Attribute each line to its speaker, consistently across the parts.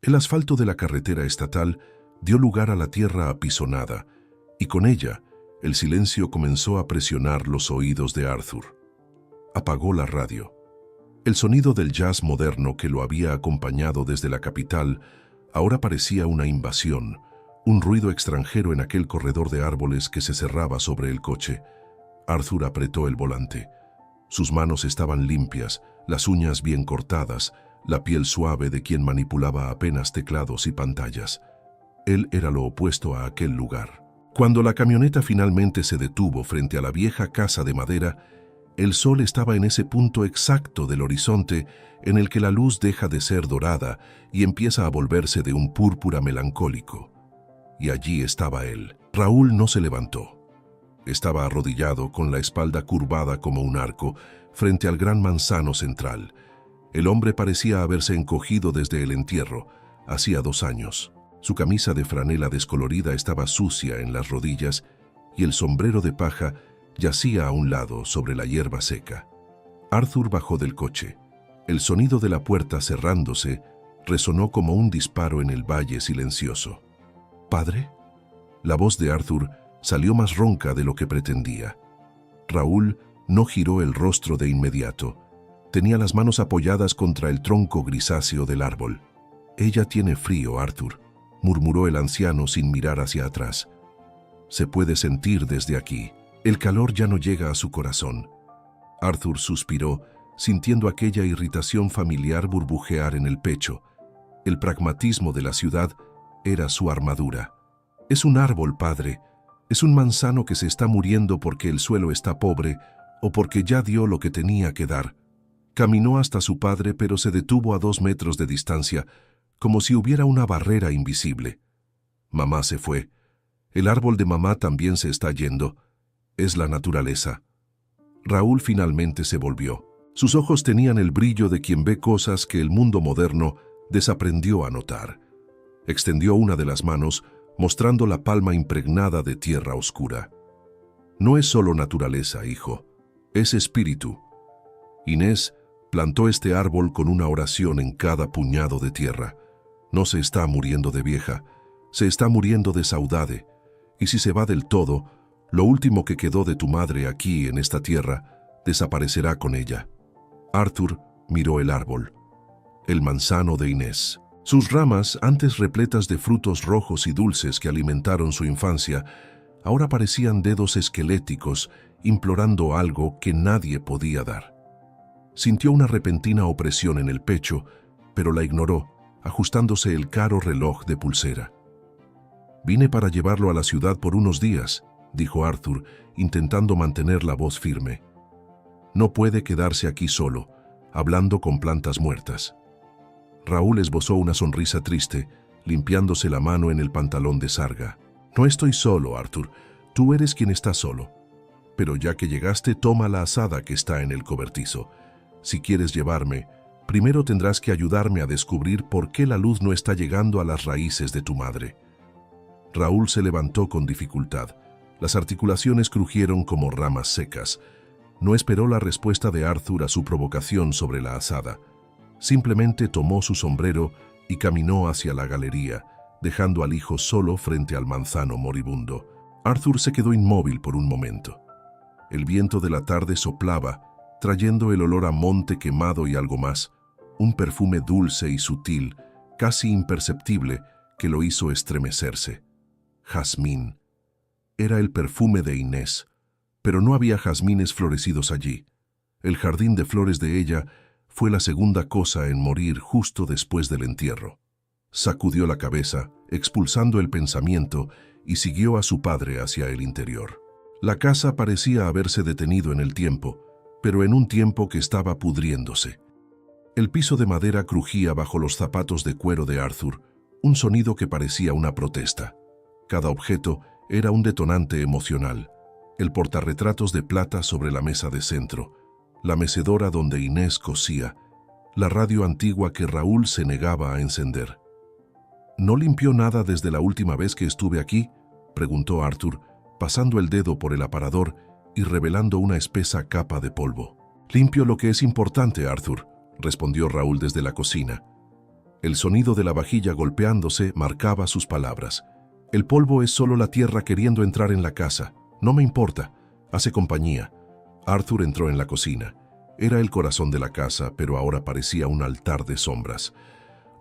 Speaker 1: El asfalto de la carretera estatal dio lugar a la tierra apisonada, y con ella el silencio comenzó a presionar los oídos de Arthur. Apagó la radio. El sonido del jazz moderno que lo había acompañado desde la capital ahora parecía una invasión, un ruido extranjero en aquel corredor de árboles que se cerraba sobre el coche. Arthur apretó el volante. Sus manos estaban limpias, las uñas bien cortadas, la piel suave de quien manipulaba apenas teclados y pantallas. Él era lo opuesto a aquel lugar. Cuando la camioneta finalmente se detuvo frente a la vieja casa de madera, el sol estaba en ese punto exacto del horizonte en el que la luz deja de ser dorada y empieza a volverse de un púrpura melancólico. Y allí estaba él. Raúl no se levantó. Estaba arrodillado con la espalda curvada como un arco frente al gran manzano central. El hombre parecía haberse encogido desde el entierro, hacía 2 años. Su camisa de franela descolorida estaba sucia en las rodillas y el sombrero de paja yacía a un lado sobre la hierba seca. Arthur bajó del coche. El sonido de la puerta cerrándose resonó como un disparo en el valle silencioso. ¿Padre? La voz de Arthur salió más ronca de lo que pretendía. Raúl no giró el rostro de inmediato. Tenía las manos apoyadas contra el tronco grisáceo del árbol. «Ella tiene frío, Arthur», murmuró el anciano sin mirar hacia atrás. «Se puede sentir desde aquí. El calor ya no llega a su corazón». Arthur suspiró, sintiendo aquella irritación familiar burbujear en el pecho. El pragmatismo de la ciudad era su armadura. «Es un árbol, padre. Es un manzano que se está muriendo porque el suelo está pobre o porque ya dio lo que tenía que dar». Caminó hasta su padre, pero se detuvo a 2 metros de distancia, como si hubiera una barrera invisible. Mamá se fue. El árbol de mamá también se está yendo. Es la naturaleza. Raúl finalmente se volvió. Sus ojos tenían el brillo de quien ve cosas que el mundo moderno desaprendió a notar. Extendió una de las manos, mostrando la palma impregnada de tierra oscura. «No es solo naturaleza, hijo. Es espíritu». Inés plantó este árbol con una oración en cada puñado de tierra. No se está muriendo de vieja, se está muriendo de saudade. Y si se va del todo, lo último que quedó de tu madre aquí en esta tierra desaparecerá con ella. Arthur miró el árbol, el manzano de Inés. Sus ramas, antes repletas de frutos rojos y dulces que alimentaron su infancia, ahora parecían dedos esqueléticos implorando algo que nadie podía dar. Sintió una repentina opresión en el pecho, pero la ignoró, ajustándose el caro reloj de pulsera. «Vine para llevarlo a la ciudad por unos días», dijo Arthur, intentando mantener la voz firme. «No puede quedarse aquí solo, hablando con plantas muertas». Raúl esbozó una sonrisa triste, limpiándose la mano en el pantalón de sarga. «No estoy solo, Arthur. Tú eres quien está solo. Pero ya que llegaste, toma la azada que está en el cobertizo. Si quieres llevarme, primero tendrás que ayudarme a descubrir por qué la luz no está llegando a las raíces de tu madre». Raúl se levantó con dificultad. Las articulaciones crujieron como ramas secas. No esperó la respuesta de Arthur a su provocación sobre la azada. Simplemente tomó su sombrero y caminó hacia la galería, dejando al hijo solo frente al manzano moribundo. Arthur se quedó inmóvil por un momento. El viento de la tarde soplaba, trayendo el olor a monte quemado y algo más, un perfume dulce y sutil, casi imperceptible, que lo hizo estremecerse. Jazmín. Era el perfume de Inés, pero no había jazmines florecidos allí. El jardín de flores de ella fue la segunda cosa en morir justo después del entierro. Sacudió la cabeza, expulsando el pensamiento, y siguió a su padre hacia el interior. La casa parecía haberse detenido en el tiempo, pero en un tiempo que estaba pudriéndose. El piso de madera crujía bajo los zapatos de cuero de Arthur, un sonido que parecía una protesta. Cada objeto era un detonante emocional. El portarretratos de plata sobre la mesa de centro, la mecedora donde Inés cosía, la radio antigua que Raúl se negaba a encender. «¿No limpió nada desde la última vez que estuve aquí?», preguntó Arthur, pasando el dedo por el aparador y revelando una espesa capa de polvo. «Limpio lo que es importante, Arthur», respondió Raúl desde la cocina. El sonido de la vajilla golpeándose marcaba sus palabras. El polvo es solo la tierra queriendo entrar en la casa. No me importa. Hace compañía. Arthur entró en la cocina. Era el corazón de la casa, pero ahora parecía un altar de sombras.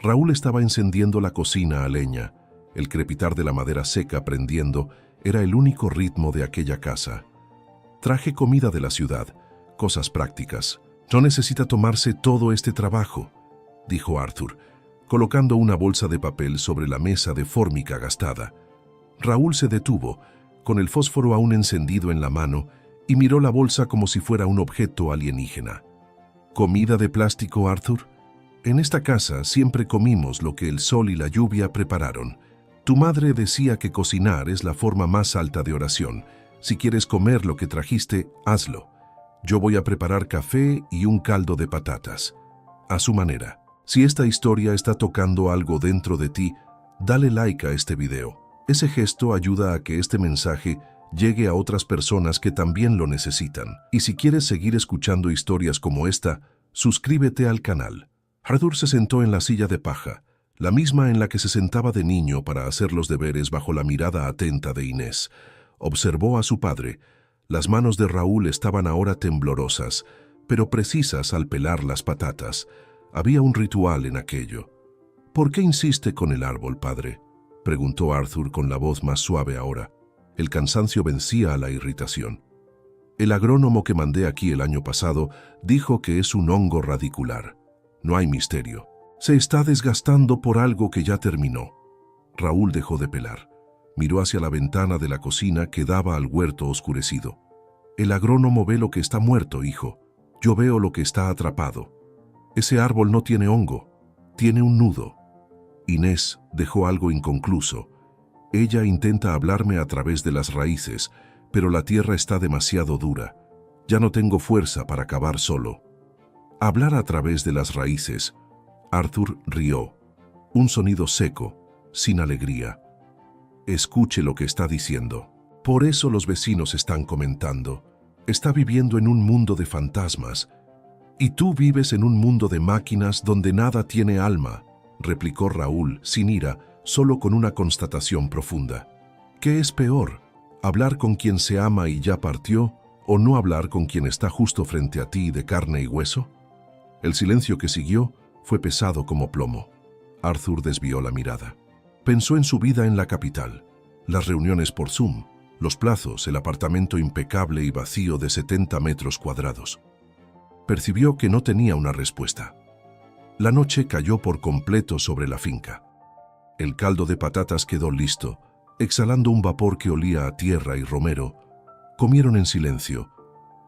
Speaker 1: Raúl estaba encendiendo la cocina a leña. El crepitar de la madera seca prendiendo era el único ritmo de aquella casa. Traje comida de la ciudad, cosas prácticas. No necesita tomarse todo este trabajo, dijo Arthur, colocando una bolsa de papel sobre la mesa de fórmica gastada. Raúl se detuvo, con el fósforo aún encendido en la mano, y miró la bolsa como si fuera un objeto alienígena. ¿Comida de plástico, Arthur? En esta casa siempre comimos lo que el sol y la lluvia prepararon. Tu madre decía que cocinar es la forma más alta de oración. Si quieres comer lo que trajiste, hazlo. Yo voy a preparar café y un caldo de patatas. A su manera. Si esta historia está tocando algo dentro de ti, dale like a este video. Ese gesto ayuda a que este mensaje llegue a otras personas que también lo necesitan. Y si quieres seguir escuchando historias como esta, suscríbete al canal. Arthur se sentó en la silla de paja, la misma en la que se sentaba de niño para hacer los deberes bajo la mirada atenta de Inés. Observó a su padre. Las manos de Raúl estaban ahora temblorosas, pero precisas al pelar las patatas. Había un ritual en aquello. ¿Por qué insiste con el árbol, padre?, preguntó Arthur con la voz más suave ahora. El cansancio vencía a la irritación. El agrónomo que mandé aquí el año pasado dijo que es un hongo radicular. No hay misterio. Se está desgastando por algo que ya terminó. Raúl dejó de pelar. Miró hacia la ventana de la cocina que daba al huerto oscurecido. El agrónomo ve lo que está muerto, hijo. Yo veo lo que está atrapado. Ese árbol no tiene hongo, tiene un nudo. Inés dejó algo inconcluso. Ella intenta hablarme a través de las raíces, pero la tierra está demasiado dura. Ya no tengo fuerza para cavar solo. Hablar a través de las raíces. Arthur rió. Un sonido seco, sin alegría. Escuche lo que está diciendo. Por eso los vecinos están comentando. Está viviendo en un mundo de fantasmas. Y tú vives en un mundo de máquinas donde nada tiene alma, replicó Raúl, sin ira, solo con una constatación profunda. ¿Qué es peor? ¿Hablar con quien se ama y ya partió, o no hablar con quien está justo frente a ti de carne y hueso? El silencio que siguió fue pesado como plomo. Arthur desvió la mirada. Pensó en su vida en la capital, las reuniones por Zoom, los plazos, el apartamento impecable y vacío de 70 metros cuadrados. Percibió que no tenía una respuesta. La noche cayó por completo sobre la finca. El caldo de patatas quedó listo, exhalando un vapor que olía a tierra y romero. Comieron en silencio.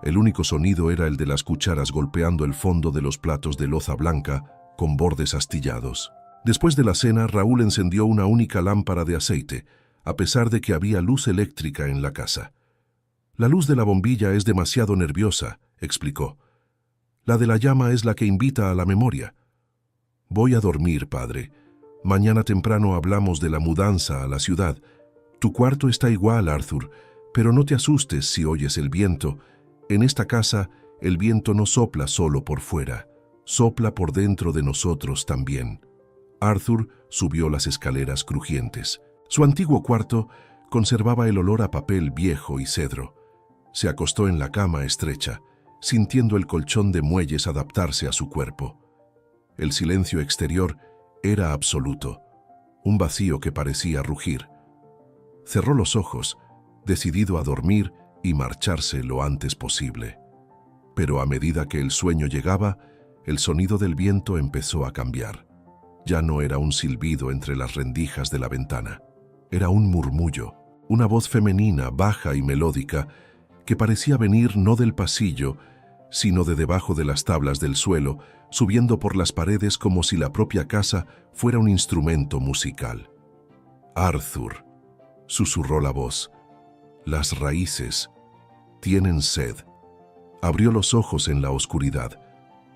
Speaker 1: El único sonido era el de las cucharas golpeando el fondo de los platos de loza blanca con bordes astillados. Después de la cena, Raúl encendió una única lámpara de aceite, a pesar de que había luz eléctrica en la casa. La luz de la bombilla es demasiado nerviosa, explicó. La de la llama es la que invita a la memoria. Voy a dormir, padre. Mañana temprano hablamos de la mudanza a la ciudad. Tu cuarto está igual, Arthur, pero no te asustes si oyes el viento. En esta casa, el viento no sopla solo por fuera, sopla por dentro de nosotros también. Arthur subió las escaleras crujientes. Su antiguo cuarto conservaba el olor a papel viejo y cedro. Se acostó en la cama estrecha, sintiendo el colchón de muelles adaptarse a su cuerpo. El silencio exterior era absoluto, un vacío que parecía rugir. Cerró los ojos, decidido a dormir y marcharse lo antes posible. Pero a medida que el sueño llegaba, el sonido del viento empezó a cambiar. Ya no era un silbido entre las rendijas de la ventana. Era un murmullo, una voz femenina, baja y melódica, que parecía venir no del pasillo, sino de debajo de las tablas del suelo, subiendo por las paredes como si la propia casa fuera un instrumento musical. Arthur, susurró la voz, las raíces tienen sed. Abrió los ojos en la oscuridad.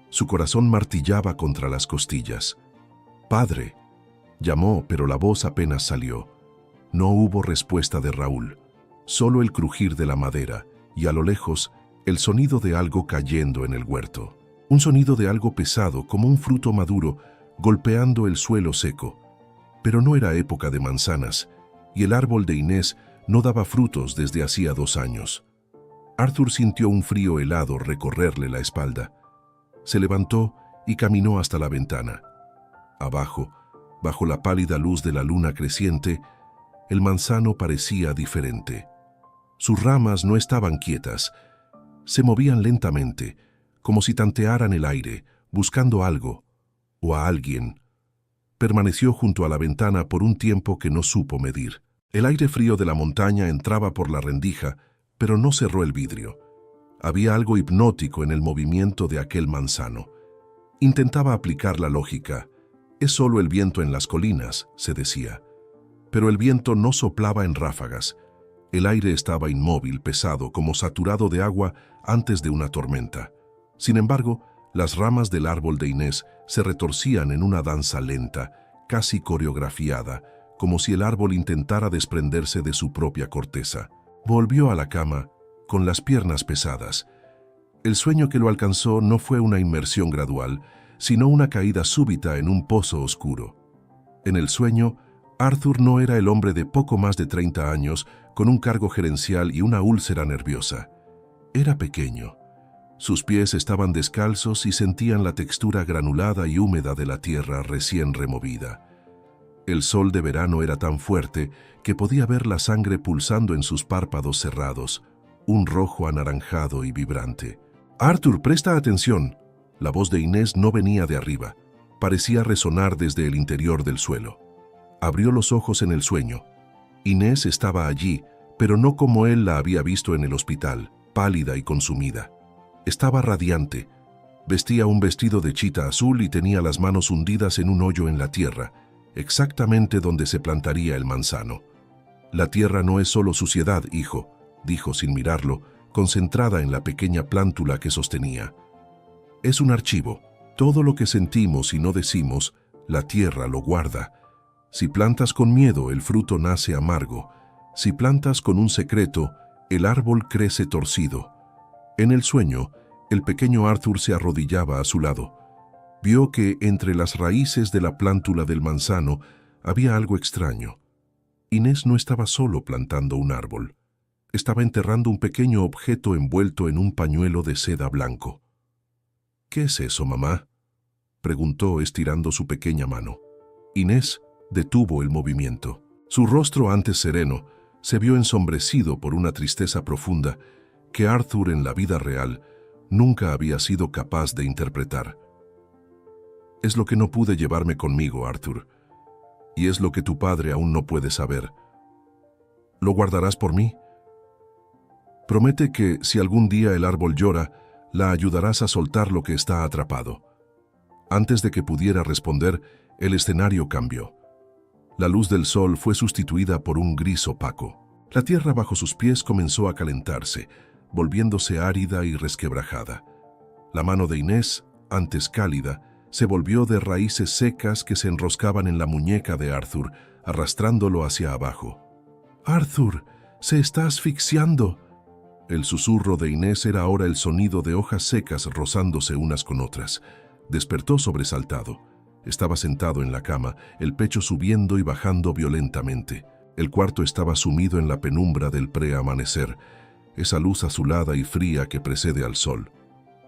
Speaker 1: Su corazón martillaba contra las costillas. Padre, llamó, pero la voz apenas salió. No hubo respuesta de Raúl, solo el crujir de la madera y a lo lejos el sonido de algo cayendo en el huerto. Un sonido de algo pesado como un fruto maduro golpeando el suelo seco. Pero no era época de manzanas, y el árbol de Inés no daba frutos desde hacía 2 años. Arthur sintió un frío helado recorrerle la espalda. Se levantó y caminó hasta la ventana. Abajo, bajo la pálida luz de la luna creciente, el manzano parecía diferente. Sus ramas no estaban quietas, se movían lentamente, como si tantearan el aire, buscando algo o a alguien. Permaneció junto a la ventana por un tiempo que no supo medir. El aire frío de la montaña entraba por la rendija, pero no cerró el vidrio. Había algo hipnótico en el movimiento de aquel manzano. Intentaba aplicar la lógica. Es solo el viento en las colinas, se decía. Pero el viento no soplaba en ráfagas. El aire estaba inmóvil, pesado, como saturado de agua antes de una tormenta. Sin embargo, las ramas del árbol de Inés se retorcían en una danza lenta, casi coreografiada, como si el árbol intentara desprenderse de su propia corteza. Volvió a la cama, con las piernas pesadas. El sueño que lo alcanzó no fue una inmersión gradual, sino una caída súbita en un pozo oscuro. En el sueño, Arthur no era el hombre de poco más de 30 años, con un cargo gerencial y una úlcera nerviosa. Era pequeño. Sus pies estaban descalzos y sentían la textura granulada y húmeda de la tierra recién removida. El sol de verano era tan fuerte que podía ver la sangre pulsando en sus párpados cerrados, un rojo anaranjado y vibrante. «Arthur, presta atención». La voz de Inés no venía de arriba. Parecía resonar desde el interior del suelo. Abrió los ojos en el sueño. Inés estaba allí, pero no como él la había visto en el hospital, pálida y consumida. Estaba radiante. Vestía un vestido de chita azul y tenía las manos hundidas en un hoyo en la tierra, exactamente donde se plantaría el manzano. «La tierra no es solo suciedad, hijo», dijo sin mirarlo, concentrada en la pequeña plántula que sostenía. «Es un archivo. Todo lo que sentimos y no decimos, la tierra lo guarda. Si plantas con miedo, el fruto nace amargo. Si plantas con un secreto, el árbol crece torcido». En el sueño, el pequeño Arthur se arrodillaba a su lado. Vio que entre las raíces de la plántula del manzano había algo extraño. Inés no estaba solo plantando un árbol. Estaba enterrando un pequeño objeto envuelto en un pañuelo de seda blanco. «¿Qué es eso, mamá?», preguntó estirando su pequeña mano. Inés detuvo el movimiento. Su rostro, antes sereno, se vio ensombrecido por una tristeza profunda que Arthur en la vida real nunca había sido capaz de interpretar. «Es lo que no pude llevarme conmigo, Arthur, y es lo que tu padre aún no puede saber. ¿Lo guardarás por mí? Promete que, si algún día el árbol llora, la ayudarás a soltar lo que está atrapado». Antes de que pudiera responder, el escenario cambió. La luz del sol fue sustituida por un gris opaco. La tierra bajo sus pies comenzó a calentarse, volviéndose árida y resquebrajada. La mano de Inés, antes cálida, se volvió de raíces secas que se enroscaban en la muñeca de Arthur, arrastrándolo hacia abajo. «Arthur, se está asfixiando». El susurro de Inés era ahora el sonido de hojas secas rozándose unas con otras. Despertó sobresaltado. Estaba sentado en la cama, el pecho subiendo y bajando violentamente. El cuarto estaba sumido en la penumbra del preamanecer, esa luz azulada y fría que precede al sol.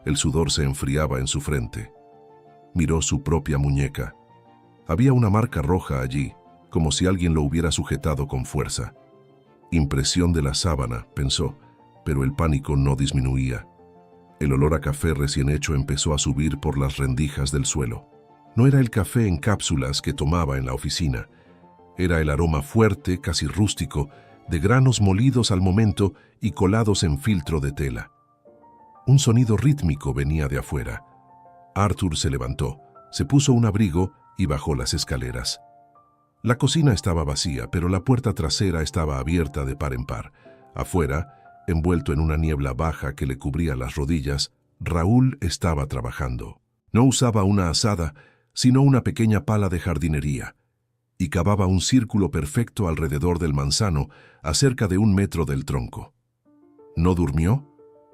Speaker 1: El sudor se enfriaba en su frente. Miró su propia muñeca. Había una marca roja allí, como si alguien lo hubiera sujetado con fuerza. Impresión de la sábana, pensó, pero el pánico no disminuía. El olor a café recién hecho empezó a subir por las rendijas del suelo. No era el café en cápsulas que tomaba en la oficina. Era el aroma fuerte, casi rústico, de granos molidos al momento y colados en filtro de tela. Un sonido rítmico venía de afuera. Arthur se levantó, se puso un abrigo y bajó las escaleras. La cocina estaba vacía, pero la puerta trasera estaba abierta de par en par. Afuera, envuelto en una niebla baja que le cubría las rodillas, Raúl estaba trabajando. No usaba una azada, sino una pequeña pala de jardinería, y cavaba un círculo perfecto alrededor del manzano, a cerca de 1 metro del tronco. ¿No durmió?,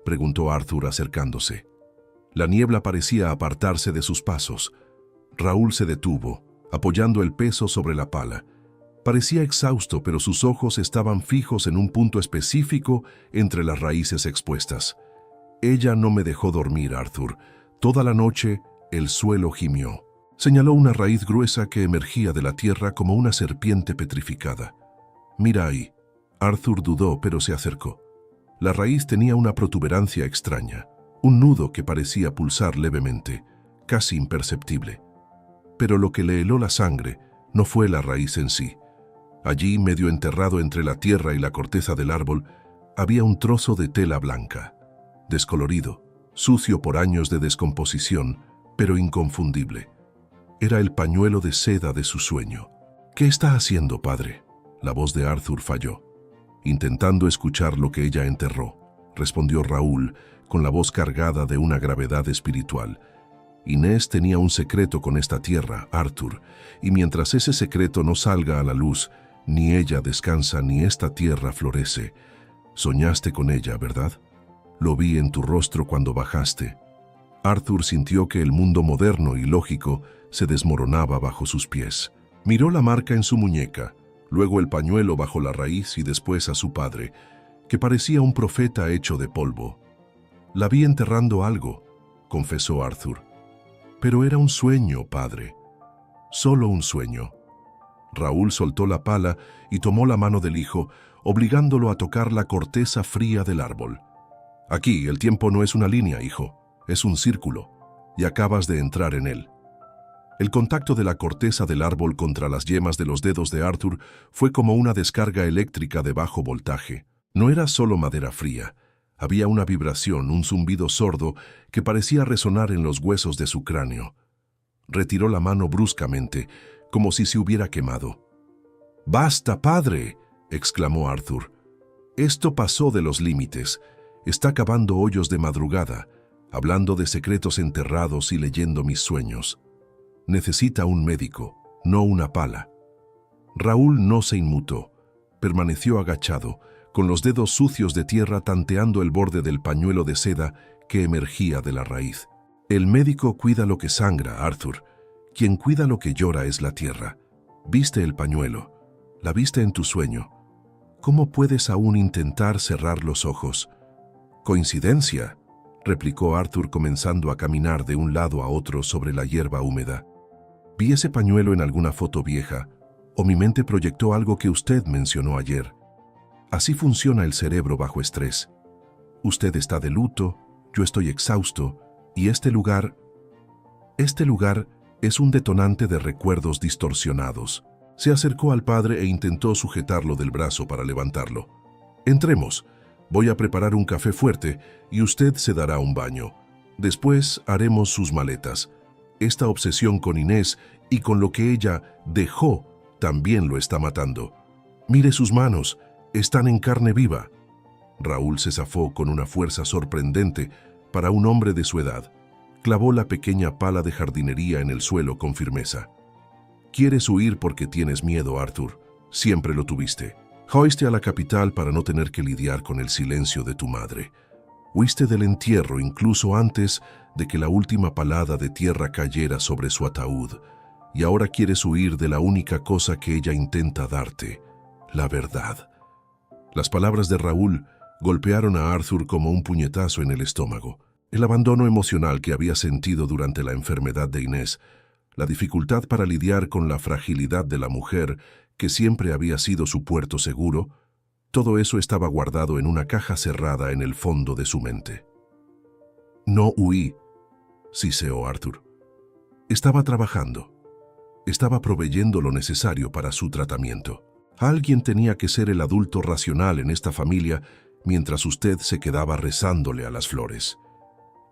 Speaker 1: preguntó Arthur acercándose. La niebla parecía apartarse de sus pasos. Raúl se detuvo, apoyando el peso sobre la pala. Parecía exhausto, pero sus ojos estaban fijos en un punto específico entre las raíces expuestas. Ella no me dejó dormir, Arthur. Toda la noche, el suelo gimió. Señaló una raíz gruesa que emergía de la tierra como una serpiente petrificada. Mira ahí. Arthur dudó, pero se acercó. La raíz tenía una protuberancia extraña, un nudo que parecía pulsar levemente, casi imperceptible. Pero lo que le heló la sangre no fue la raíz en sí. Allí, medio enterrado entre la tierra y la corteza del árbol, había un trozo de tela blanca, descolorido, sucio por años de descomposición, pero inconfundible. Era el pañuelo de seda de su sueño. «¿Qué está haciendo, padre?», la voz de Arthur falló. «Intentando escuchar lo que ella enterró», respondió Raúl, con la voz cargada de una gravedad espiritual. «Inés tenía un secreto con esta tierra, Arthur, y mientras ese secreto no salga a la luz, ni ella descansa ni esta tierra florece. Soñaste con ella, ¿verdad? Lo vi en tu rostro cuando bajaste». Arthur sintió que el mundo moderno y lógico se desmoronaba bajo sus pies. Miró la marca en su muñeca, luego el pañuelo bajo la raíz y después a su padre, que parecía un profeta hecho de polvo. «La vi enterrando algo», confesó Arthur. «Pero era un sueño, padre. Solo un sueño». Raúl soltó la pala y tomó la mano del hijo, obligándolo a tocar la corteza fría del árbol. «Aquí el tiempo no es una línea, hijo, es un círculo, y acabas de entrar en él». El contacto de la corteza del árbol contra las yemas de los dedos de Arthur fue como una descarga eléctrica de bajo voltaje. No era solo madera fría. Había una vibración, un zumbido sordo que parecía resonar en los huesos de su cráneo. Retiró la mano bruscamente, como si se hubiera quemado. «¡Basta, padre!», exclamó Arthur. «Esto pasó de los límites. Está cavando hoyos de madrugada, hablando de secretos enterrados y leyendo mis sueños. Necesita un médico, no una pala». Raúl no se inmutó. Permaneció agachado, con los dedos sucios de tierra tanteando el borde del pañuelo de seda que emergía de la raíz. «El médico cuida lo que sangra, Arthur. Quien cuida lo que llora es la tierra. Viste el pañuelo. La viste en tu sueño. ¿Cómo puedes aún intentar cerrar los ojos?» «¿Coincidencia?», replicó Arthur comenzando a caminar de un lado a otro sobre la hierba húmeda. «Vi ese pañuelo en alguna foto vieja, o mi mente proyectó algo que usted mencionó ayer. Así funciona el cerebro bajo estrés. Usted está de luto, yo estoy exhausto, y este lugar es un detonante de recuerdos distorsionados». Se acercó al padre e intentó sujetarlo del brazo para levantarlo. «Entremos. Voy a preparar un café fuerte y usted se dará un baño. Después haremos sus maletas. Esta obsesión con Inés y con lo que ella dejó también lo está matando. Mire sus manos, están en carne viva». Raúl se zafó con una fuerza sorprendente para un hombre de su edad. Clavó la pequeña pala de jardinería en el suelo con firmeza. «Quieres huir porque tienes miedo, Arthur. Siempre lo tuviste. Fuiste a la capital para no tener que lidiar con el silencio de tu madre. Huiste del entierro incluso antes de que la última palada de tierra cayera sobre su ataúd. Y ahora quieres huir de la única cosa que ella intenta darte, la verdad». Las palabras de Raúl golpearon a Arthur como un puñetazo en el estómago. El abandono emocional que había sentido durante la enfermedad de Inés, la dificultad para lidiar con la fragilidad de la mujer que siempre había sido su puerto seguro, todo eso estaba guardado en una caja cerrada en el fondo de su mente. «No huí», siseó Arthur. «Estaba trabajando. Estaba proveyendo lo necesario para su tratamiento. Alguien tenía que ser el adulto racional en esta familia mientras usted se quedaba rezándole a las flores.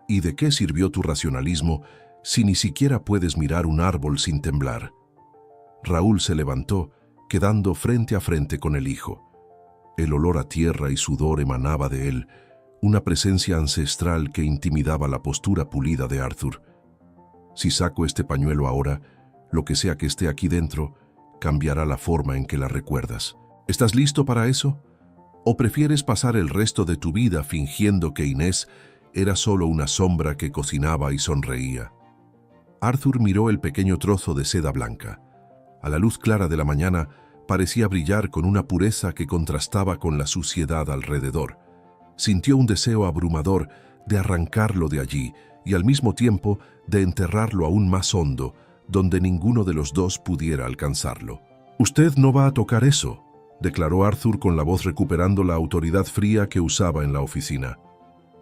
Speaker 1: ¿Y de qué sirvió tu racionalismo si ni siquiera puedes mirar un árbol sin temblar?» Raúl se levantó, quedando frente a frente con el hijo. El olor a tierra y sudor emanaba de él, una presencia ancestral que intimidaba la postura pulida de Arthur. «Si saco este pañuelo ahora, lo que sea que esté aquí dentro, cambiará la forma en que la recuerdas. ¿Estás listo para eso? ¿O prefieres pasar el resto de tu vida fingiendo que Inés era solo una sombra que cocinaba y sonreía?» Arthur miró el pequeño trozo de seda blanca. A la luz clara de la mañana, parecía brillar con una pureza que contrastaba con la suciedad alrededor. Sintió un deseo abrumador de arrancarlo de allí y al mismo tiempo de enterrarlo aún más hondo, donde ninguno de los dos pudiera alcanzarlo. «Usted no va a tocar eso», declaró Arthur con la voz recuperando la autoridad fría que usaba en la oficina.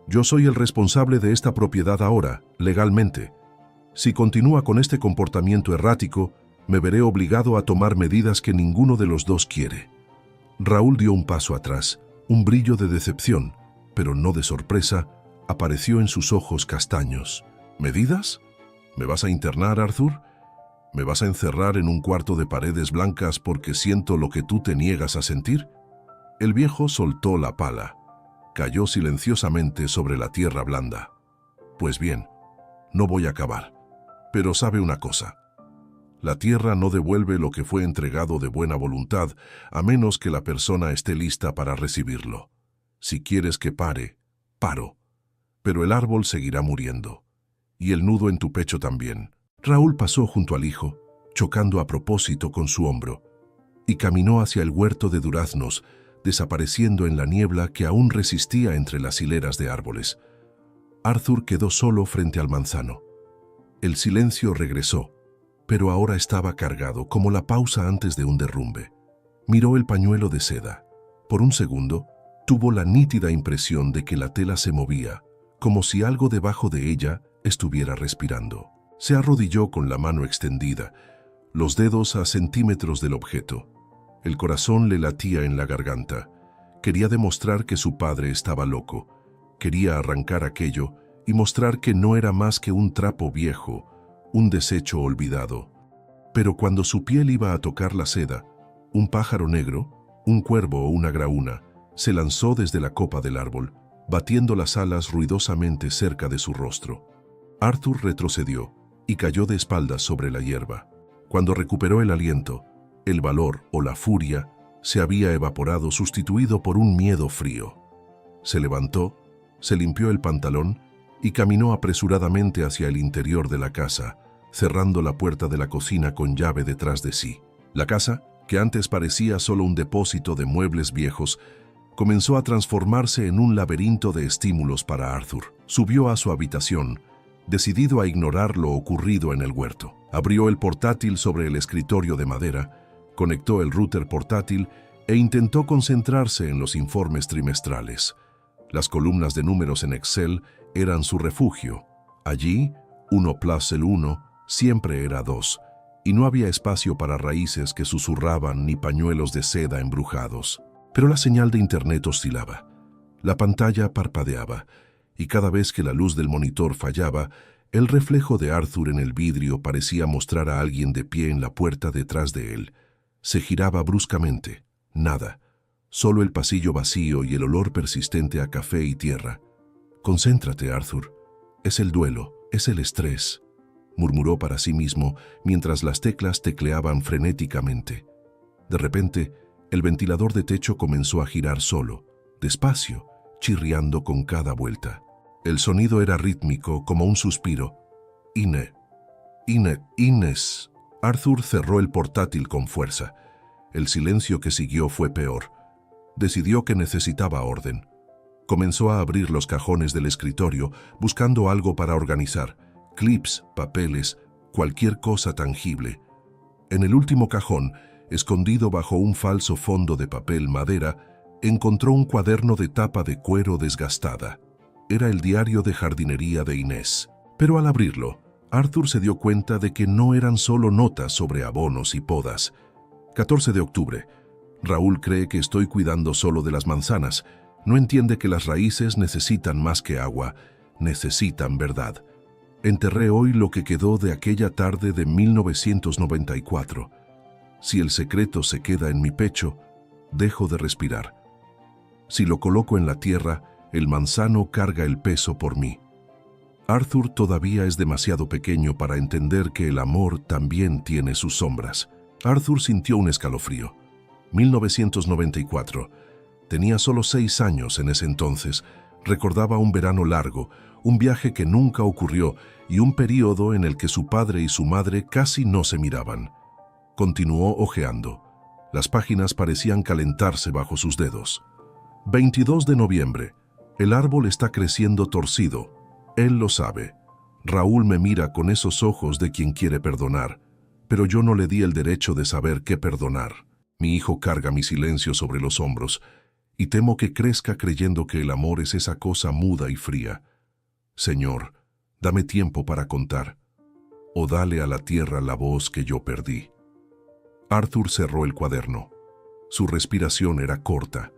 Speaker 1: «Yo soy el responsable de esta propiedad ahora, legalmente. Si continúa con este comportamiento errático, me veré obligado a tomar medidas que ninguno de los dos quiere». Raúl dio un paso atrás. Un brillo de decepción, pero no de sorpresa, apareció en sus ojos castaños. «¿Medidas? ¿Me vas a internar, Arthur? ¿Me vas a encerrar en un cuarto de paredes blancas porque siento lo que tú te niegas a sentir?» El viejo soltó la pala. Cayó silenciosamente sobre la tierra blanda. «Pues bien, no voy a cavar. Pero sabe una cosa. La tierra no devuelve lo que fue entregado de buena voluntad, a menos que la persona esté lista para recibirlo. Si quieres que pare, paro. Pero el árbol seguirá muriendo. Y el nudo en tu pecho también». Raúl pasó junto al hijo, chocando a propósito con su hombro, y caminó hacia el huerto de duraznos, desapareciendo en la niebla que aún resistía entre las hileras de árboles. Arthur quedó solo frente al manzano. El silencio regresó, pero ahora estaba cargado, como la pausa antes de un derrumbe. Miró el pañuelo de seda. Por un segundo, tuvo la nítida impresión de que la tela se movía, como si algo debajo de ella estuviera respirando. Se arrodilló con la mano extendida, los dedos a centímetros del objeto. El corazón le latía en la garganta. Quería demostrar que su padre estaba loco. Quería arrancar aquello y mostrar que no era más que un trapo viejo, un desecho olvidado. Pero cuando su piel iba a tocar la seda, un pájaro negro, un cuervo o una graúna, se lanzó desde la copa del árbol, batiendo las alas ruidosamente cerca de su rostro. Arthur retrocedió y cayó de espaldas sobre la hierba. Cuando recuperó el aliento, el valor o la furia se había evaporado, sustituido por un miedo frío. Se levantó, se limpió el pantalón y caminó apresuradamente hacia el interior de la casa, cerrando la puerta de la cocina con llave detrás de sí. La casa, que antes parecía solo un depósito de muebles viejos, comenzó a transformarse en un laberinto de estímulos para Arthur. Subió a su habitación, decidido a ignorar lo ocurrido en el huerto. Abrió el portátil sobre el escritorio de madera, conectó el router portátil e intentó concentrarse en los informes trimestrales. Las columnas de números en Excel eran su refugio. Allí, 1 plus el 1 siempre era 2, y no había espacio para raíces que susurraban ni pañuelos de seda embrujados. Pero la señal de internet oscilaba. La pantalla parpadeaba, y cada vez que la luz del monitor fallaba, el reflejo de Arthur en el vidrio parecía mostrar a alguien de pie en la puerta detrás de él. Se giraba bruscamente. Nada. Solo el pasillo vacío y el olor persistente a café y tierra. «Concéntrate, Arthur. Es el duelo, es el estrés», murmuró para sí mismo mientras las teclas tecleaban frenéticamente. De repente, el ventilador de techo comenzó a girar solo, despacio, chirriando con cada vuelta. El sonido era rítmico, como un suspiro. Inés. Arthur cerró el portátil con fuerza. El silencio que siguió fue peor. Decidió que necesitaba orden. Comenzó a abrir los cajones del escritorio, buscando algo para organizar. Clips, papeles, cualquier cosa tangible. En el último cajón, escondido bajo un falso fondo de papel madera, encontró un cuaderno de tapa de cuero desgastada. Era el diario de jardinería de Inés. Pero al abrirlo, Arthur se dio cuenta de que no eran solo notas sobre abonos y podas. 14 de octubre. Raúl cree que estoy cuidando solo de las manzanas. No entiende que las raíces necesitan más que agua, necesitan verdad. Enterré hoy lo que quedó de aquella tarde de 1994. Si el secreto se queda en mi pecho, dejo de respirar. Si lo coloco en la tierra, el manzano carga el peso por mí. Arthur todavía es demasiado pequeño para entender que el amor también tiene sus sombras. Arthur sintió un escalofrío. 1994. Tenía solo 6 años en ese entonces. Recordaba un verano largo, un viaje que nunca ocurrió y un período en el que su padre y su madre casi no se miraban. Continuó hojeando. Las páginas parecían calentarse bajo sus dedos. 22 de noviembre. El árbol está creciendo torcido. Él lo sabe. Raúl me mira con esos ojos de quien quiere perdonar, pero yo no le di el derecho de saber qué perdonar. Mi hijo carga mi silencio sobre los hombros, y temo que crezca creyendo que el amor es esa cosa muda y fría. Señor, dame tiempo para contar, o dale a la tierra la voz que yo perdí. Arthur cerró el cuaderno. Su respiración era corta.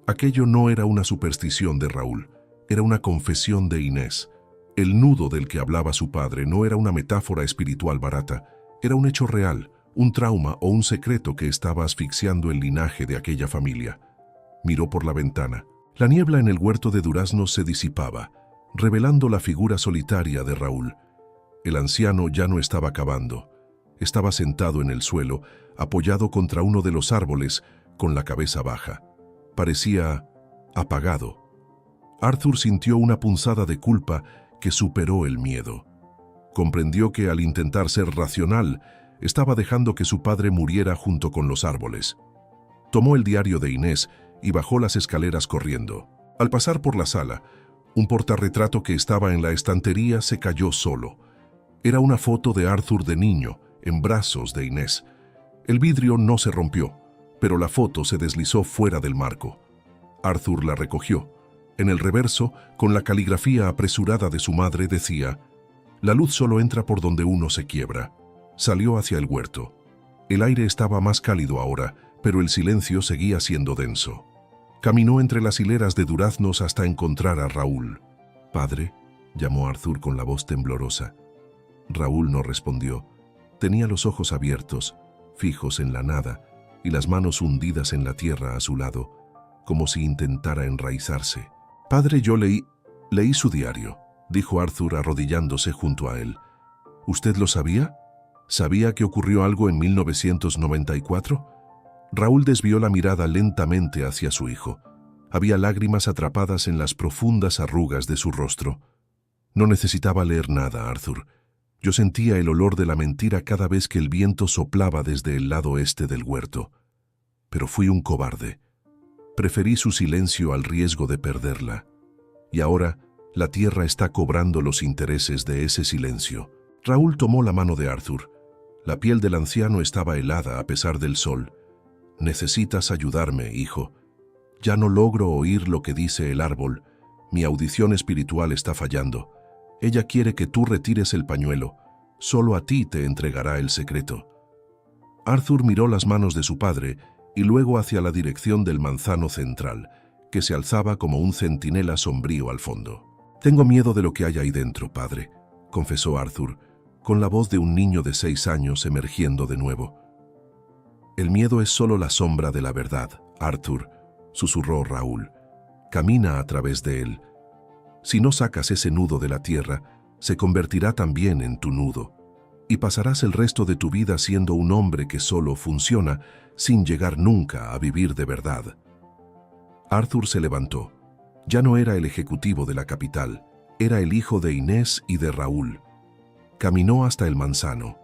Speaker 1: Aquello no era una superstición de Raúl, era una confesión de Inés. El nudo del que hablaba su padre no era una metáfora espiritual barata, era un hecho real, un trauma o un secreto que estaba asfixiando el linaje de aquella familia. Miró por la ventana. La niebla en el huerto de duraznos se disipaba, revelando la figura solitaria de Raúl. El anciano ya no estaba cavando. Estaba sentado en el suelo, apoyado contra uno de los árboles, con la cabeza baja. Parecía apagado. Arthur sintió una punzada de culpa que superó el miedo. Comprendió que al intentar ser racional, estaba dejando que su padre muriera junto con los árboles. Tomó el diario de Inés y bajó las escaleras corriendo. Al pasar por la sala, un portarretrato que estaba en la estantería se cayó solo. Era una foto de Arthur de niño, en brazos de Inés. El vidrio no se rompió, pero la foto se deslizó fuera del marco. Arthur la recogió. En el reverso, con la caligrafía apresurada de su madre, decía: «La luz solo entra por donde uno se quiebra». Salió hacia el huerto. El aire estaba más cálido ahora, pero el silencio seguía siendo denso. Caminó entre las hileras de duraznos hasta encontrar a Raúl. «Padre», llamó Arthur con la voz temblorosa. Raúl no respondió. Tenía los ojos abiertos, fijos en la nada, y las manos hundidas en la tierra a su lado, como si intentara enraizarse. «Padre, yo leí su diario», dijo Arthur arrodillándose junto a él. «¿Usted lo sabía? ¿Sabía que ocurrió algo en 1994? Raúl desvió la mirada lentamente hacia su hijo. Había lágrimas atrapadas en las profundas arrugas de su rostro. «No necesitaba leer nada, Arthur. Yo sentía el olor de la mentira cada vez que el viento soplaba desde el lado este del huerto. Pero fui un cobarde. Preferí su silencio al riesgo de perderla. Y ahora la tierra está cobrando los intereses de ese silencio». Raúl tomó la mano de Arthur. La piel del anciano estaba helada a pesar del sol. «Necesitas ayudarme, hijo. Ya no logro oír lo que dice el árbol. Mi audición espiritual está fallando. Ella quiere que tú retires el pañuelo. Solo a ti te entregará el secreto». Arthur miró las manos de su padre y luego hacia la dirección del manzano central, que se alzaba como un centinela sombrío al fondo. «Tengo miedo de lo que hay ahí dentro, padre», confesó Arthur, con la voz de un niño de 6 años emergiendo de nuevo. «El miedo es solo la sombra de la verdad, Arthur», susurró Raúl. «Camina a través de él. Si no sacas ese nudo de la tierra, se convertirá también en tu nudo, y pasarás el resto de tu vida siendo un hombre que solo funciona sin llegar nunca a vivir de verdad». Arthur se levantó. Ya no era el ejecutivo de la capital, era el hijo de Inés y de Raúl. Caminó hasta el manzano.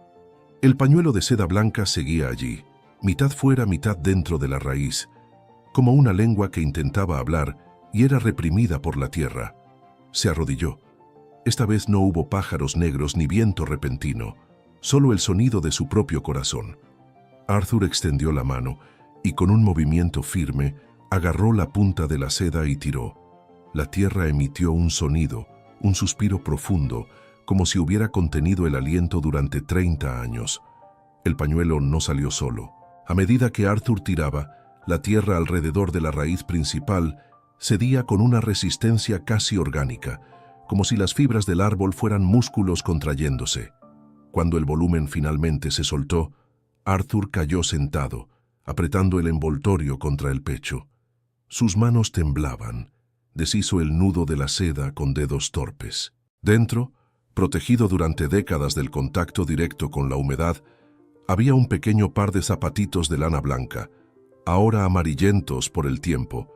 Speaker 1: El pañuelo de seda blanca seguía allí, mitad fuera, mitad dentro de la raíz, como una lengua que intentaba hablar y era reprimida por la tierra. Se arrodilló. Esta vez no hubo pájaros negros ni viento repentino, solo el sonido de su propio corazón. Arthur extendió la mano y con un movimiento firme agarró la punta de la seda y tiró. La tierra emitió un sonido, un suspiro profundo, como si hubiera contenido el aliento durante 30 años. El pañuelo no salió solo. A medida que Arthur tiraba, la tierra alrededor de la raíz principal cedía con una resistencia casi orgánica, como si las fibras del árbol fueran músculos contrayéndose. Cuando el volumen finalmente se soltó, Arthur cayó sentado, apretando el envoltorio contra el pecho. Sus manos temblaban. Deshizo el nudo de la seda con dedos torpes. Dentro, protegido durante décadas del contacto directo con la humedad, había un pequeño par de zapatitos de lana blanca, ahora amarillentos por el tiempo,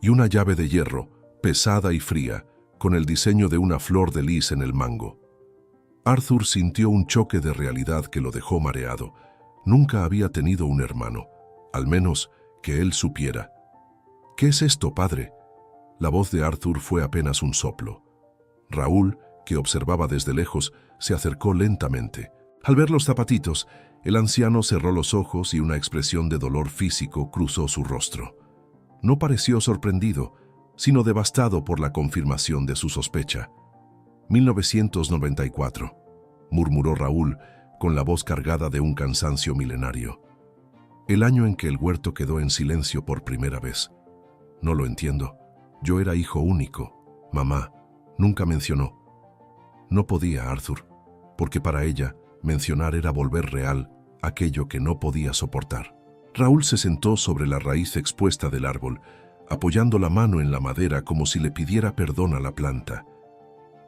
Speaker 1: y una llave de hierro, pesada y fría, con el diseño de una flor de lis en el mango. Arthur sintió un choque de realidad que lo dejó mareado. Nunca había tenido un hermano, al menos que él supiera. «¿Qué es esto, padre?». La voz de Arthur fue apenas un soplo. Raúl, que observaba desde lejos, se acercó lentamente. Al ver los zapatitos, el anciano cerró los ojos y una expresión de dolor físico cruzó su rostro. No pareció sorprendido, sino devastado por la confirmación de su sospecha. 1994, murmuró Raúl, con la voz cargada de un cansancio milenario. El año en que el huerto quedó en silencio por primera vez. No lo entiendo. Yo era hijo único. Mamá nunca mencionó. No podía, Arthur, porque para ella mencionar era volver real aquello que no podía soportar. Raúl se sentó sobre la raíz expuesta del árbol, apoyando la mano en la madera como si le pidiera perdón a la planta.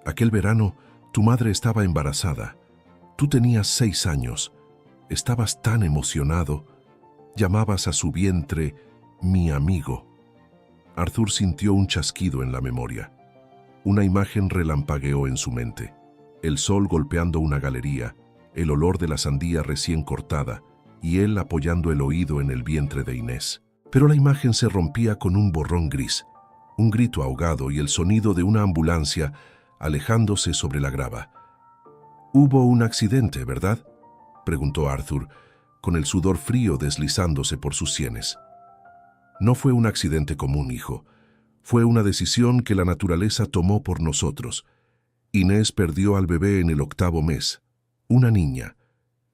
Speaker 1: Aquel verano, tu madre estaba embarazada. Tú tenías 6 años. Estabas tan emocionado. Llamabas a su vientre mi amigo. Arthur sintió un chasquido en la memoria. Una imagen relampagueó en su mente. El sol golpeando una galería, el olor de la sandía recién cortada y él apoyando el oído en el vientre de Inés. Pero la imagen se rompía con un borrón gris, un grito ahogado y el sonido de una ambulancia alejándose sobre la grava. «Hubo un accidente, ¿verdad?», preguntó Arthur, con el sudor frío deslizándose por sus sienes. «No fue un accidente común, hijo. Fue una decisión que la naturaleza tomó por nosotros. Inés perdió al bebé en el 8º mes. Una niña.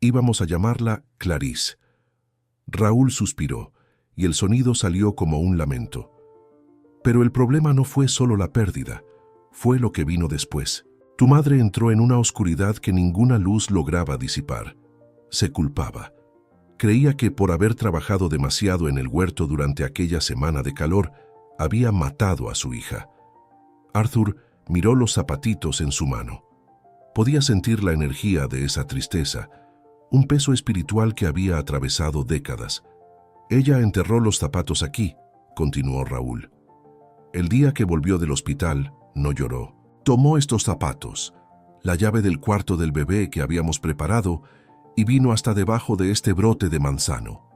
Speaker 1: Íbamos a llamarla Clarice». Raúl suspiró, y el sonido salió como un lamento. Pero el problema no fue solo la pérdida, fue lo que vino después. Tu madre entró en una oscuridad que ninguna luz lograba disipar. Se culpaba. Creía que por haber trabajado demasiado en el huerto durante aquella semana de calor, había matado a su hija. Arthur miró los zapatitos en su mano. Podía sentir la energía de esa tristeza, un peso espiritual que había atravesado décadas. Ella enterró los zapatos aquí, continuó Raúl. El día que volvió del hospital, no lloró. Tomó estos zapatos, la llave del cuarto del bebé que habíamos preparado, y vino hasta debajo de este brote de manzano.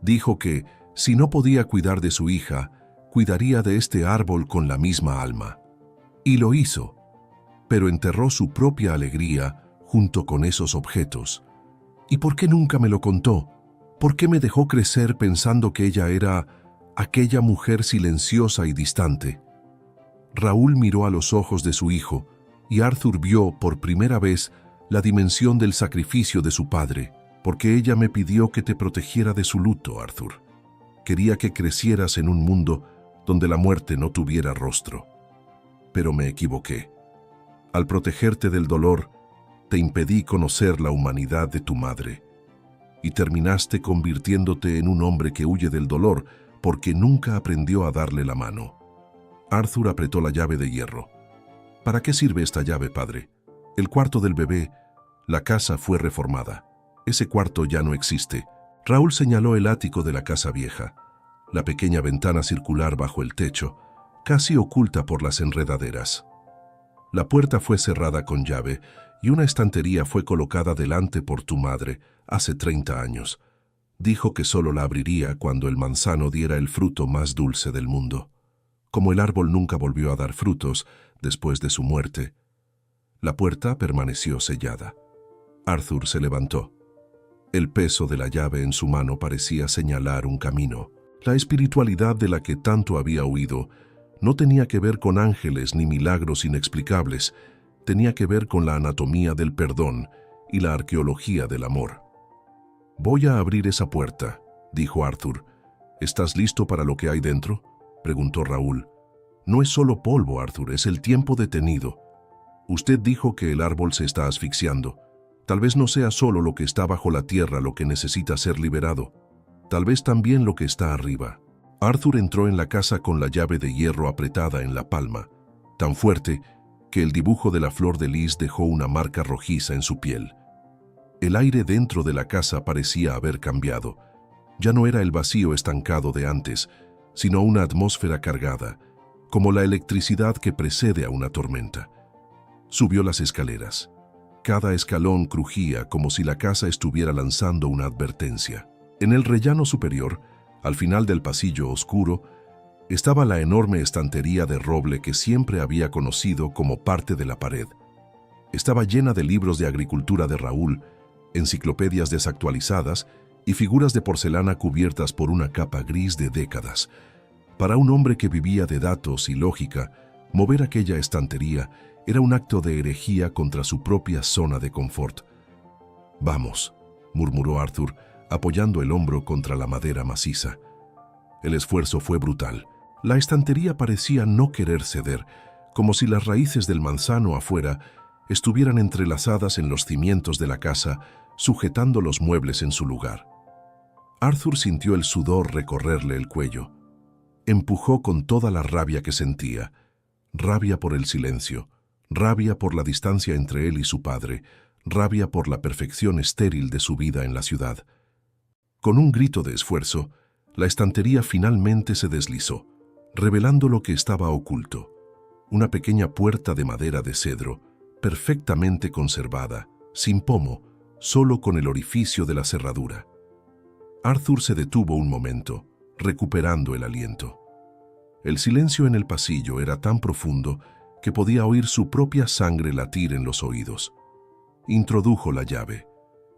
Speaker 1: Dijo que, si no podía cuidar de su hija, cuidaría de este árbol con la misma alma. Y lo hizo, pero enterró su propia alegría junto con esos objetos. ¿Y por qué nunca me lo contó? ¿Por qué me dejó crecer pensando que ella era aquella mujer silenciosa y distante? Raúl miró a los ojos de su hijo y Arthur vio por primera vez la dimensión del sacrificio de su padre, porque ella me pidió que te protegiera de su luto, Arthur. Quería que crecieras en un mundo donde la muerte no tuviera rostro. Pero me equivoqué. Al protegerte del dolor, te impedí conocer la humanidad de tu madre, y terminaste convirtiéndote en un hombre que huye del dolor porque nunca aprendió a darle la mano. Arthur apretó la llave de hierro. ¿Para qué sirve esta llave, padre? El cuarto del bebé, la casa fue reformada. Ese cuarto ya no existe. Raúl señaló el ático de la casa vieja, la pequeña ventana circular bajo el techo, casi oculta por las enredaderas. La puerta fue cerrada con llave y una estantería fue colocada delante por tu madre hace 30 años. Dijo que solo la abriría cuando el manzano diera el fruto más dulce del mundo. Como el árbol nunca volvió a dar frutos después de su muerte, la puerta permaneció sellada. Arthur se levantó. El peso de la llave en su mano parecía señalar un camino. La espiritualidad de la que tanto había huido no tenía que ver con ángeles ni milagros inexplicables, tenía que ver con la anatomía del perdón y la arqueología del amor. «Voy a abrir esa puerta», dijo Arthur. «¿Estás listo para lo que hay dentro?», preguntó Raúl. «No es solo polvo, Arthur, es el tiempo detenido. Usted dijo que el árbol se está asfixiando. Tal vez no sea solo lo que está bajo la tierra lo que necesita ser liberado. Tal vez también lo que está arriba». Arthur entró en la casa con la llave de hierro apretada en la palma, tan fuerte que el dibujo de la flor de lis dejó una marca rojiza en su piel. El aire dentro de la casa parecía haber cambiado. Ya no era el vacío estancado de antes, sino una atmósfera cargada, como la electricidad que precede a una tormenta. Subió las escaleras. Cada escalón crujía como si la casa estuviera lanzando una advertencia. En el rellano superior, al final del pasillo oscuro, estaba la enorme estantería de roble que siempre había conocido como parte de la pared. Estaba llena de libros de agricultura de Raúl, enciclopedias desactualizadas y figuras de porcelana cubiertas por una capa gris de décadas. Para un hombre que vivía de datos y lógica, mover aquella estantería era un acto de herejía contra su propia zona de confort. «Vamos», murmuró Arthur, apoyando el hombro contra la madera maciza. El esfuerzo fue brutal. La estantería parecía no querer ceder, como si las raíces del manzano afuera estuvieran entrelazadas en los cimientos de la casa, sujetando los muebles en su lugar. Arthur sintió el sudor recorrerle el cuello. Empujó con toda la rabia que sentía, rabia por el silencio, rabia por la distancia entre él y su padre, rabia por la perfección estéril de su vida en la ciudad. Con un grito de esfuerzo, la estantería finalmente se deslizó, revelando lo que estaba oculto. Una pequeña puerta de madera de cedro, perfectamente conservada, sin pomo, solo con el orificio de la cerradura. Arthur se detuvo un momento, recuperando el aliento. El silencio en el pasillo era tan profundo que podía oír su propia sangre latir en los oídos. Introdujo la llave.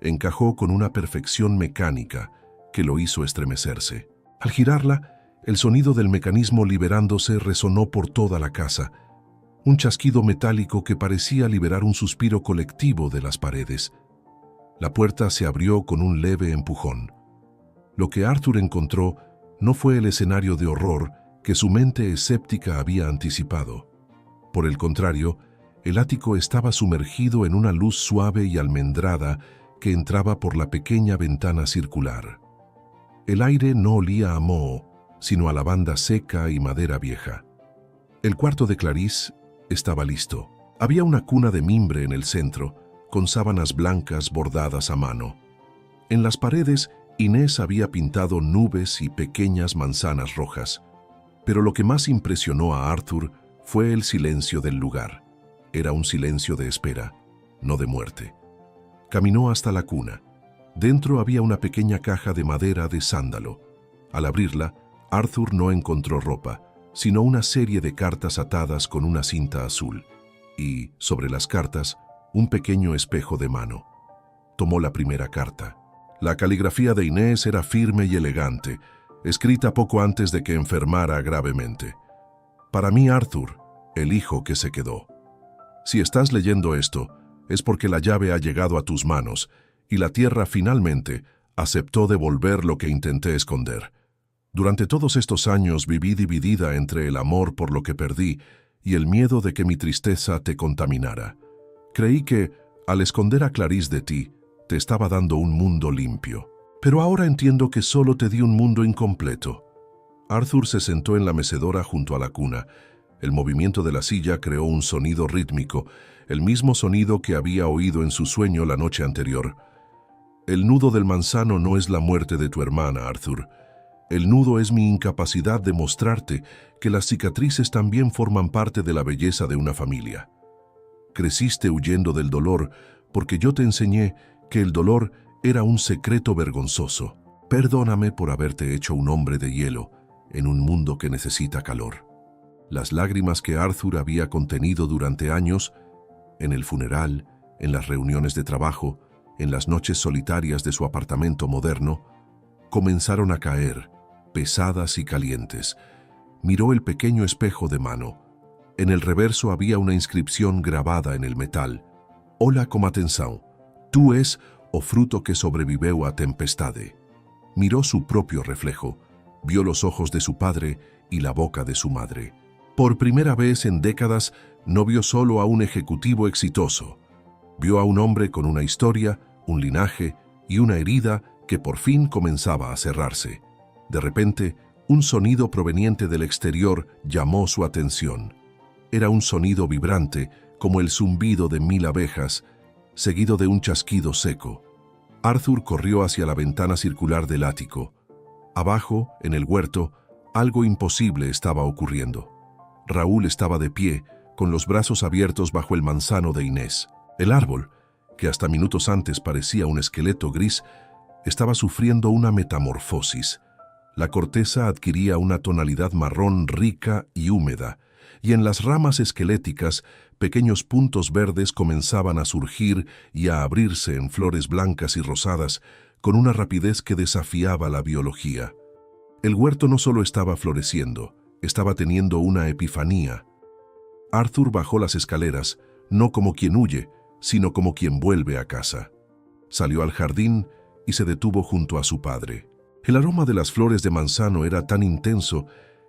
Speaker 1: Encajó con una perfección mecánica que lo hizo estremecerse. Al girarla, el sonido del mecanismo liberándose resonó por toda la casa. Un chasquido metálico que parecía liberar un suspiro colectivo de las paredes. La puerta se abrió con un leve empujón. Lo que Arthur encontró no fue el escenario de horror que su mente escéptica había anticipado. Por el contrario, el ático estaba sumergido en una luz suave y almendrada que entraba por la pequeña ventana circular. El aire no olía a moho, sino a lavanda seca y madera vieja. El cuarto de Clarice estaba listo. Había una cuna de mimbre en el centro, con sábanas blancas bordadas a mano. En las paredes, Inés había pintado nubes y pequeñas manzanas rojas. Pero lo que más impresionó a Arthur fue el silencio del lugar. Era un silencio de espera, no de muerte. Caminó hasta la cuna. Dentro había una pequeña caja de madera de sándalo. Al abrirla, Arthur no encontró ropa, sino una serie de cartas atadas con una cinta azul. Y, sobre las cartas, un pequeño espejo de mano. Tomó la primera carta. La caligrafía de Inés era firme y elegante, escrita poco antes de que enfermara gravemente. Para mí, Arthur, el hijo que se quedó. Si estás leyendo esto, es porque la llave ha llegado a tus manos y la tierra finalmente aceptó devolver lo que intenté esconder. Durante todos estos años viví dividida entre el amor por lo que perdí y el miedo de que mi tristeza te contaminara. Creí que, al esconder a Clarice de ti, te estaba dando un mundo limpio. Pero ahora entiendo que solo te di un mundo incompleto. Arthur se sentó en la mecedora junto a la cuna. El movimiento de la silla creó un sonido rítmico, el mismo sonido que había oído en su sueño la noche anterior. El nudo del manzano no es la muerte de tu hermana, Arthur. El nudo es mi incapacidad de mostrarte que las cicatrices también forman parte de la belleza de una familia. Creciste huyendo del dolor porque yo te enseñé que el dolor era un secreto vergonzoso. Perdóname por haberte hecho un hombre de hielo en un mundo que necesita calor. Las lágrimas que Arthur había contenido durante años, en el funeral, en las reuniones de trabajo, en las noches solitarias de su apartamento moderno, comenzaron a caer, pesadas y calientes. Miró el pequeño espejo de mano. En el reverso había una inscripción grabada en el metal. «Hola com atenção, tú és o fruto que sobreviveu a tempestade». Miró su propio reflejo, vio los ojos de su padre y la boca de su madre. Por primera vez en décadas, no vio solo a un ejecutivo exitoso. Vio a un hombre con una historia, un linaje y una herida que por fin comenzaba a cerrarse. De repente, un sonido proveniente del exterior llamó su atención. Era un sonido vibrante, como el zumbido de 1000 abejas, seguido de un chasquido seco. Arthur corrió hacia la ventana circular del ático. Abajo, en el huerto, algo imposible estaba ocurriendo. Raúl estaba de pie, con los brazos abiertos bajo el manzano de Inés. El árbol, que hasta minutos antes parecía un esqueleto gris, estaba sufriendo una metamorfosis. La corteza adquiría una tonalidad marrón rica y húmeda, y en las ramas esqueléticas pequeños puntos verdes comenzaban a surgir y a abrirse en flores blancas y rosadas con una rapidez que desafiaba la biología. El huerto no solo estaba floreciendo, estaba teniendo una epifanía. Arthur bajó las escaleras, no como quien huye, sino como quien vuelve a casa. Salió al jardín y se detuvo junto a su padre. El aroma de las flores de manzano era tan intenso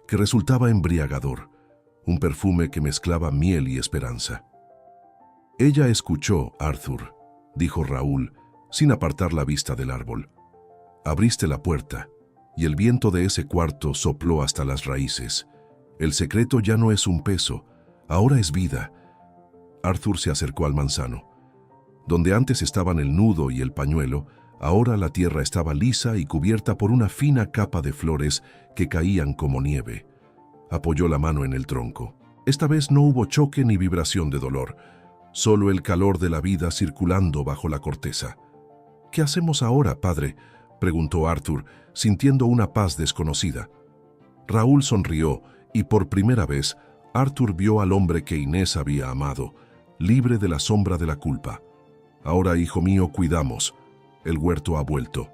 Speaker 1: que resultaba embriagador, un perfume que mezclaba miel y esperanza. «Ella escuchó, Arthur», dijo Raúl, sin apartar la vista del árbol. «Abriste la puerta, y el viento de ese cuarto sopló hasta las raíces. El secreto ya no es un peso, ahora es vida». Arthur se acercó al manzano. Donde antes estaban el nudo y el pañuelo, ahora la tierra estaba lisa y cubierta por una fina capa de flores que caían como nieve. Apoyó la mano en el tronco. Esta vez no hubo choque ni vibración de dolor, solo el calor de la vida circulando bajo la corteza. «¿Qué hacemos ahora, padre?», preguntó Arthur, sintiendo una paz desconocida. Raúl sonrió y por primera vez Arthur vio al hombre que Inés había amado, libre de la sombra de la culpa. «Ahora, hijo mío, cuidamos. El huerto ha vuelto.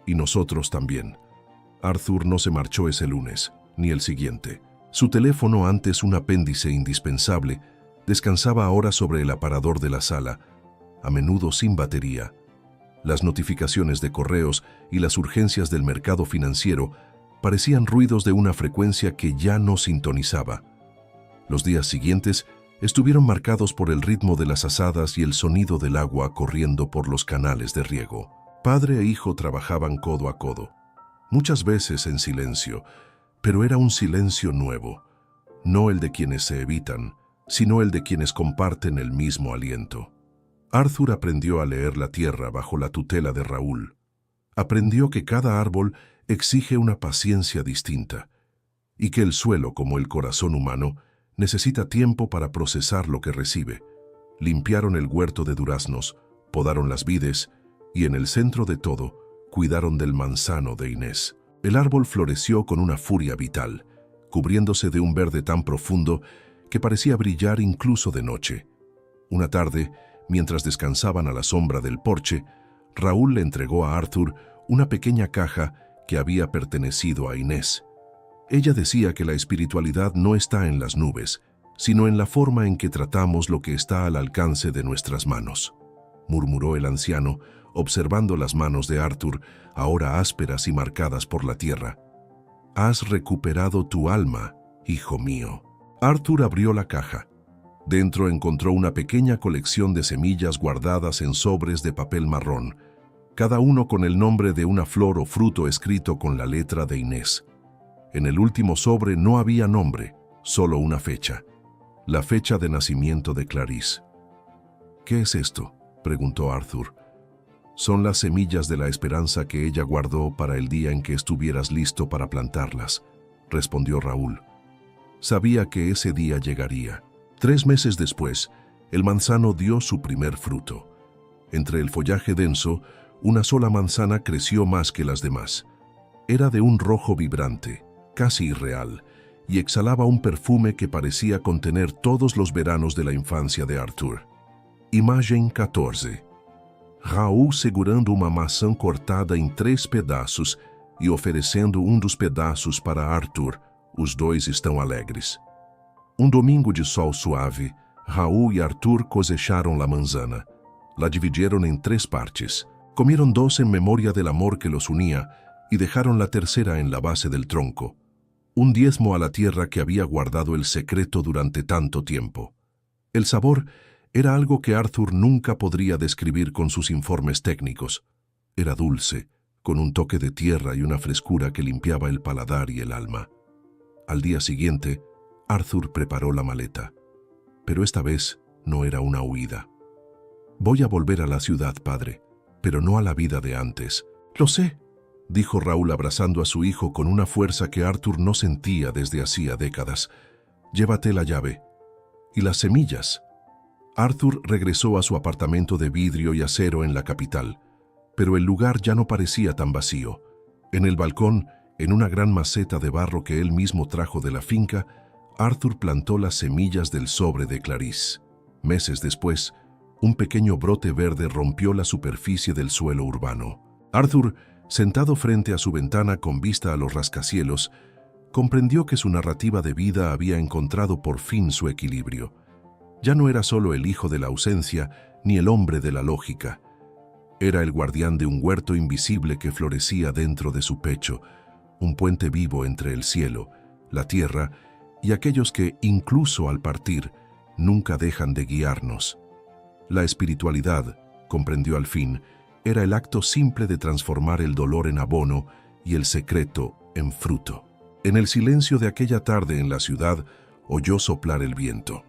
Speaker 1: Y nosotros también». Arthur no se marchó ese lunes, ni el siguiente. Su teléfono, antes un apéndice indispensable, descansaba ahora sobre el aparador de la sala, a menudo sin batería. Las notificaciones de correos y las urgencias del mercado financiero parecían ruidos de una frecuencia que ya no sintonizaba. Los días siguientes estuvieron marcados por el ritmo de las azadas y el sonido del agua corriendo por los canales de riego. Padre e hijo trabajaban codo a codo, muchas veces en silencio, pero era un silencio nuevo, no el de quienes se evitan, sino el de quienes comparten el mismo aliento. Arthur aprendió a leer la tierra bajo la tutela de Raúl. Aprendió que cada árbol exige una paciencia distinta, y que el suelo, como el corazón humano, necesita tiempo para procesar lo que recibe. Limpiaron el huerto de duraznos, podaron las vides, y en el centro de todo, cuidaron del manzano de Inés. El árbol floreció con una furia vital, cubriéndose de un verde tan profundo que parecía brillar incluso de noche. Una tarde, mientras descansaban a la sombra del porche, Raúl le entregó a Arthur una pequeña caja que había pertenecido a Inés. Ella decía que la espiritualidad no está en las nubes, sino en la forma en que tratamos lo que está al alcance de nuestras manos, murmuró el anciano, observando las manos de Arthur, ahora ásperas y marcadas por la tierra. «Has recuperado tu alma, hijo mío». Arthur abrió la caja. Dentro encontró una pequeña colección de semillas guardadas en sobres de papel marrón, cada uno con el nombre de una flor o fruto escrito con la letra de Inés. En el último sobre no había nombre, solo una fecha, la fecha de nacimiento de Clarice. «¿Qué es esto?», preguntó Arthur. «Son las semillas de la esperanza que ella guardó para el día en que estuvieras listo para plantarlas», respondió Raúl. Sabía que ese día llegaría. 3 meses después, el manzano dio su primer fruto. Entre el follaje denso, una sola manzana creció más que las demás. Era de un rojo vibrante, casi irreal, y exhalaba un perfume que parecía contener todos los veranos de la infancia de Arthur. Imagem 14. Raul segurando uma maçã cortada em 3 pedaços e oferecendo dos pedaços para Arthur. Os dois estão alegres. Domingo de sol suave, Raúl y Arthur cosecharon la manzana. La dividieron en 3 partes. Comieron 2 en memoria del amor que los unía y dejaron la tercera en la base del tronco. Un diezmo a la tierra que había guardado el secreto durante tanto tiempo. El sabor era algo que Arthur nunca podría describir con sus informes técnicos. Era dulce, con un toque de tierra y una frescura que limpiaba el paladar y el alma. Al día siguiente, Arthur preparó la maleta. Pero esta vez no era una huida. «Voy a volver a la ciudad, padre, pero no a la vida de antes». «Lo sé», dijo Raúl abrazando a su hijo con una fuerza que Arthur no sentía desde hacía décadas. Llévate la llave. ¿Y las semillas? Arthur regresó a su apartamento de vidrio y acero en la capital, pero el lugar ya no parecía tan vacío. En el balcón, en una gran maceta de barro que él mismo trajo de la finca, Arthur plantó las semillas del sobre de Clarice. Meses después, un pequeño brote verde rompió la superficie del suelo urbano. Arthur, sentado frente a su ventana con vista a los rascacielos, comprendió que su narrativa de vida había encontrado por fin su equilibrio. Ya no era solo el hijo de la ausencia ni el hombre de la lógica. Era el guardián de un huerto invisible que florecía dentro de su pecho, un puente vivo entre el cielo, la tierra y aquellos que, incluso al partir, nunca dejan de guiarnos. La espiritualidad, comprendió al fin, era el acto simple de transformar el dolor en abono y el secreto en fruto. En el silencio de aquella tarde en la ciudad, oyó soplar el viento.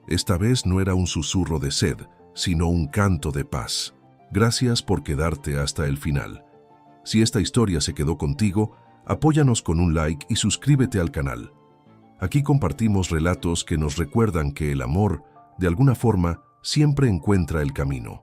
Speaker 1: Esta vez no era un susurro de sed, sino un canto de paz. Gracias por quedarte hasta el final. Si esta historia se quedó contigo, apóyanos con un like y suscríbete al canal. Aquí compartimos relatos que nos recuerdan que el amor, de alguna forma, siempre encuentra el camino.